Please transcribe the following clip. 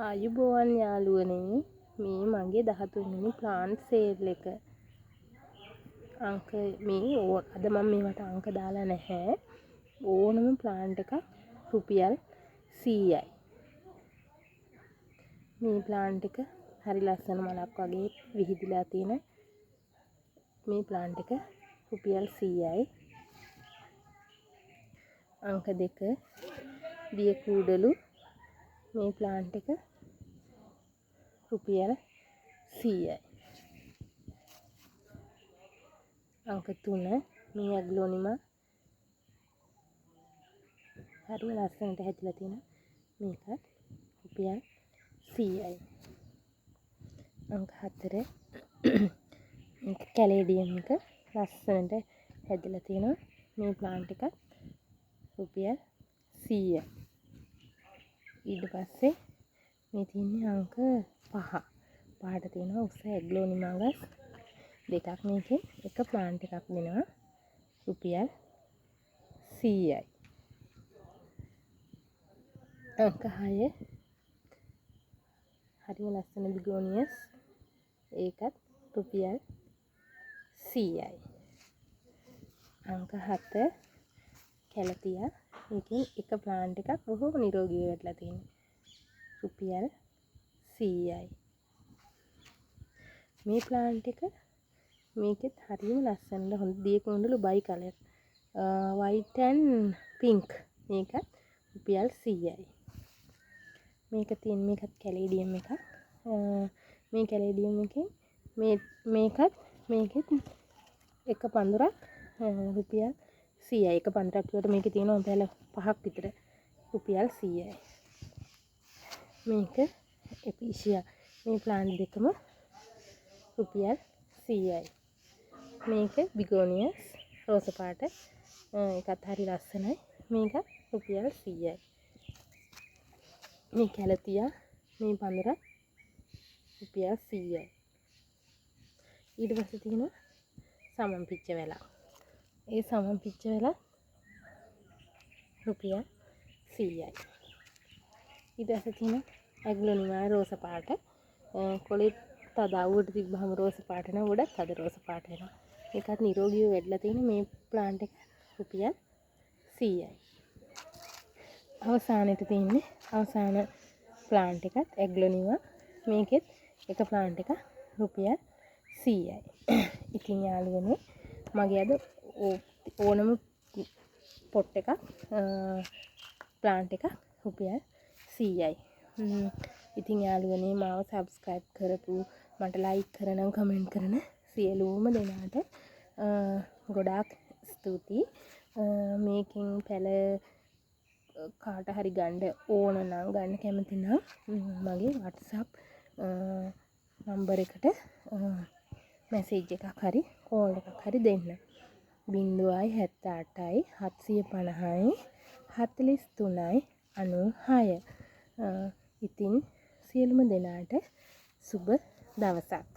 ආයුබෝවන් යාළුවනේ මේ මගේ 13 වෙනි ප්ලාන්ට් සේල් එක. අංක මේ අද මම මේවට අංක දාලා නැහැ. ඕනම ප්ලාන්ට් එකක් රුපියල් 100යි. මේ ප්ලාන්ට් එක හරි ලස්සන මලක් වගේ විහිදිලා තියෙන මේ ප්ලාන්ට් එක රුපියල් 100යි. අංක 2 දිය කූඩලු මේ ප්ලාන්ට් එක රුපියල් 100යි. අංක 3 මේ ඇග්ලෝනිමා හරි ලස්සනට හැදිලා තියෙන මේකත් රුපියල් 100යි. අංක 4 මේක කැලේඩියම් එක ලස්සනට හැදිලා තියෙන මේ ප්ලාන්ට් එකත් රුපියල් 100යි. ඊට පස්සේ මේ තියෙන්නේ අංක 5. පහට තියෙනවා උස ඇග්ලෝනිමා ගස් දෙකක්. මේකෙන් එක ප්ලාන්ට් එකක් දෙනවා රුපියල් 100යි. අංක 6 හරිම ලස්සන බිගෝනියස් ඒකත් රුපියල් 100යි. අංක 7 කැලතියා මේකෙන් එක ප්ලාන්ට් එකක් බොහොම නිරෝගීව වැටලා තියෙනවා රුපියල් 100යි. මේ ප්ලාන්ට් එක මේකෙත් හරිම ලස්සනට හොඳ දිය කුණ්ඩලු බයි කලර් white and pink මේකත් රුපියල් 100යි. මේක තියෙන මේකත් කැලේඩියම් එකක්. මේ කැලේඩියම් එකෙන් මේකෙත් එක පඳුරක් රුපියල් 100යි. එක පඳුරක් විතර මේකේ තියෙනවා පැල 5ක් විතර රුපියල් 100යි. මේක එපීෂියා මේ ප්ලාන්ට් දෙකම රුපියල් 100යි. මේක බිගෝනියස් රෝස පාට ඒකත් හරි ලස්සනයි. මේක රුපියල් 100යි. මේ කැලතියා මේ පඳුර රුපියල් 100යි. ඊට පස්සේ තියෙනවා සමන් පිච්ච වෙලා. ඒ සමන් පිච්ච වෙලා රුපියල් 100යි. ඊට පස්සේ තියෙනවා ඇග්ලෝනිමා රෝස පාට. කොලේ තද අවුවට තිබ්බහම රෝස පාට වෙනවා. ගොඩක් තද රෝස පාට වෙනවා. ඒකත් නිරෝගීව වැඩිලා තියෙන මේ ප්ලාන්ට් එක රුපියල් 100යි. අවසානෙට තියෙන්නේ අවසාන ප්ලාන්ට් එකත් ඇග්ලෝනිමා. මේකෙත් එක ප්ලාන්ට් එකක් රුපියල් 100යි. ඉතින් යාළුවනේ මගේ අද ඕනම පොට් එකක් ප්ලාන්ට් එකක් රුපියල් 100යි. ඉතින් යාළුවනේ මාව සබ්ස්ක්‍රයිබ් කරපු මට ලයික් කරන කමෙන්ට් කරන සියලුම දෙනාට ගොඩාක් ස්තුතියි. මේකෙන් පැල කාට හරි ගන්න ඕන නම් ගන්න කැමති නම් මගේ WhatsApp නම්බර් එකට මැසේජ් එකක් හරි කෝල් එකක් හරි දෙන්න. 078යි 750යි 43යි 96. ඉතින් සියලුම දෙනාට සුබ දවසක්.